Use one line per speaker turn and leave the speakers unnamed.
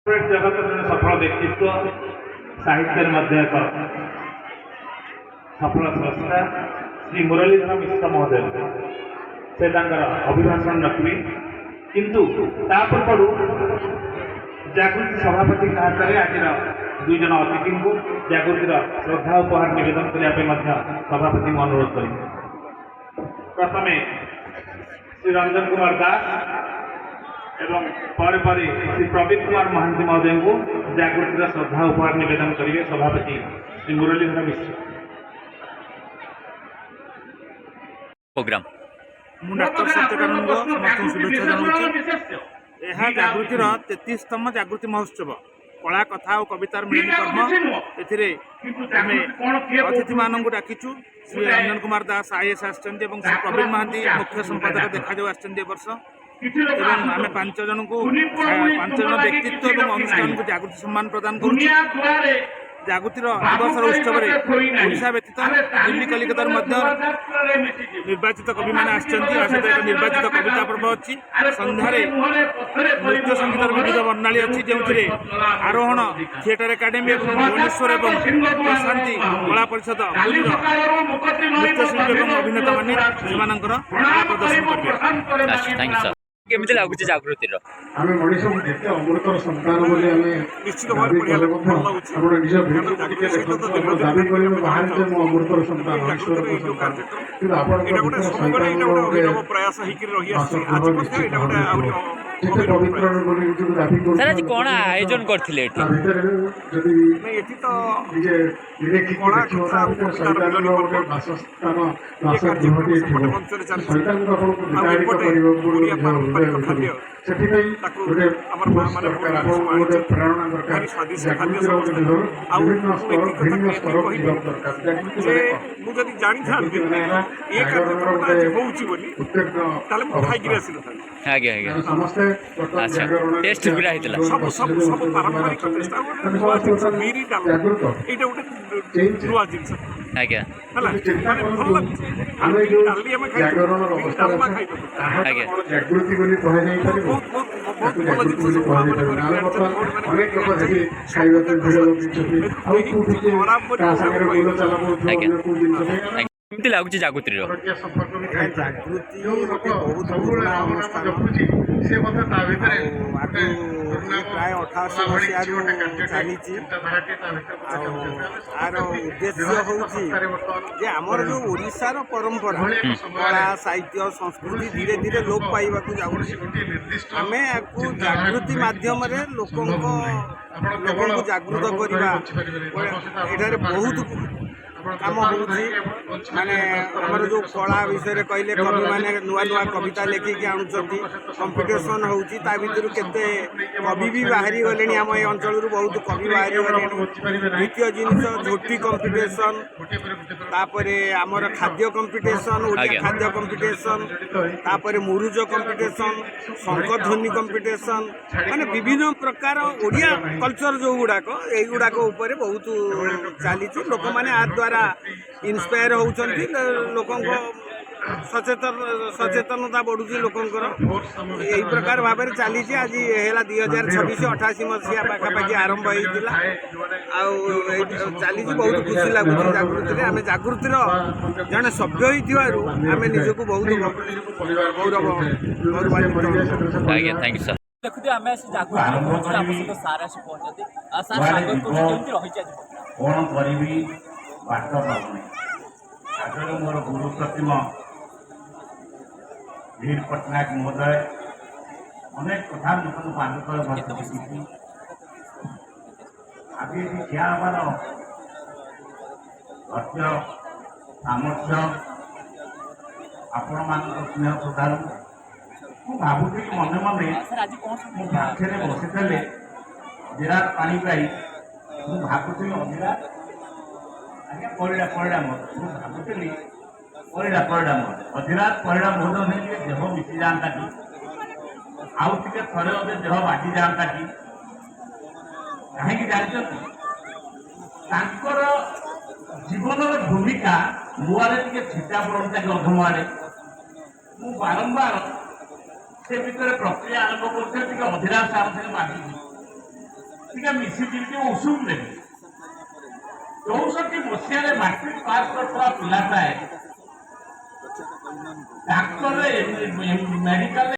जगत जन सफल व्यक्तित्व साहित्य मध्य एक सफल स्रष्टा श्री मुरलीधर मिश्र महोदय से अभिभाषण रखी किंतु पूर्व जागृति सभापति हाथ में आज दुई जन अतिथि को जागृतिर श्रद्धा उपहार निवेदन करने सभापति को अनुरोध कर प्रथम श्री रंजन कुमार दास एवं पर श्री प्रवीण कुमार महांती महोदय को जागृतिर श्रद्धा उपहार निवेदन करेंगे सभापति श्री मुरलीधर मिश्र।
प्रोग्राम
डॉक्टर सत्यकानंद समस्त शुभेच्छा जनाऊँ। यह जागृतिर 33तम जागृति महोत्सव कला कथा और कवितार मिलन कर्म एमे अतिथि मान डाकिचु श्री रंजन कुमार दास आईएएस आसचंदी और श्री प्रवीण महांती मुख्य संपादक देखा आसचंदी वर्ष एवं आम 5 जन को 5 जन व्यक्तित्व और अनुष्ठान को जागृति सम्मान प्रदान कर जागृतिर दिवस उत्सव ओडिशा व्यतीत दिल्ली कलिकतार निर्वाचित कवि मैंने एक निर्वाचित कविता पर्व अच्छी सन्धार नृत्य संगीतर विविध वर्णाली अच्छी जो आरोहण थिएटर एकाडेमी भुवनेश्वर और प्रशांति कला परिषद नृत्य शिल्पी और अभिनेता मैंने कला प्रदर्शन करेंगे।
केमिति लागुची जागृतिर
आमे मनीष को देखते अमृतर संतान बोले हमें
निश्चित भाव बढ़िया लाଗୁଛି
आपण निज भेट करके देखो दाबी करी बाहर जे मो अमृतर संतान ईश्वर को संतान कि आपण को संतान
प्रयास ही कर रही है आज पछे एटा गोटे आउरी
जेते पवित्र बोली जो दाबी कर
सर आज कोन आयोजन करथिले एठी
जदी
नहीं एठी तो
जे इलेक्ट्रिक देखियोता संतान रो गोटे वासस्थान वास जीवटी थिबो संतान को आपण को विदारित करिवो पूर्व सेठी पई गोटे हमर सरकार आपण गोटे प्रेरणा दरकार जागृति रो विभिन्न स्तर दरकार
जे मु जदी जानि था ए कार्यक्रम होउची बोली ताले मु खाइ गिरा सिलो
आगे आगे
समस्त
अच्छा टेस्ट भी रहितला
सब पारंपरिक टेस्ट मीरी डाल एटा गोटे नुआ जिंस
आगे
हला
आमे जो जागरण अवस्था
आगे
जागृति बोली कहे नहीं परिबो जागृति बोली कहे नहीं परिबो अनेक लोक देखि खाइबा तो भिड़ लोक आ कोठी का संगे बोलो चला को जिंस
केमिति लागुची जागृतिर
जागृति बहुत पुराना अनुष्ठान
से मत ता भितरे
प्राय 1800 मसीहा चली आर उद्देश्य हूँ जे आमर जो ओडिशार परंपरा कला साहित्य संस्कृति धीरे धीरे लोप पाइबा आमे आपको जागृति माध्यम लोकों को जागृत करवा बहुत काम माने हमर जो कला विषय कहले कवि माने नुआ नुआ कविता लेखिक आणुचंती कंपटीशन होउची ता भितर केते कवि भी बाहरी गलेनी हम ए अंचल रु बहुत कवि बाहरी गलेनी द्वितीय जिनिस झोटी कंपटीशन तापरे हमर खाद्य कंपटीशन ओडिया खाद्य कंपटीशन तापरे मुरुज कंपटीशन शंखध्वनि कंपटीशन माने विभिन्न प्रकार ओडिया कल्चर जो गुडाको एई गुडाको ऊपर बहुत चालीची लोक माने आ द्वारा इन्स्पायर होउचंती लोकों को सचेतनता बढ़ुची लोकंकर यही प्रकार भाव में चली आज है 2026-88 मसीहा पाखापाखि आरंभ होता चली बहुत खुशी लगुच जागृति आम जागृतिर जड़े सभ्य होम निजक बहुत गौरव
देखुते आम जागृति सार आसी पहुंचते सार स्वागत करें
कौन करी बाट पाऊनी आगे मोर गुरु प्रतिम वीर पट्टनायक महोदय अनेक कथा लोक पांच आगे ठिया हबार धैर्य सामर्थ्य आपण मान स्नेह श्रद्धार मु भावुची मने मने मो पाखे बसी विराट पानी पाई मु भावुची अविराट आगे पड़ा मुझे भावुली पड़ा अधिरात पड़ा मुहूर्त नहीं देह मिसी जाता कि आउ टे थोड़े अदे देह बाजी जाता कि कहीं जानते जीवन भूमिका मुआरे टे छिटा पड़ता कि अधमुआरे मु बारंबार से भितर प्रक्रिया आरंभ करते अधिरात सार बाजी ଟିକେ ମିଶିକି ଟିକେ ଉଷୁମ ଦେବି 64 ମସିହାରେ ମାଟ୍ରିକ ପାସ୍ କରିଥିବା ପିଲାଟାଏ ଡାକ୍ତର ମେଡିକାଲ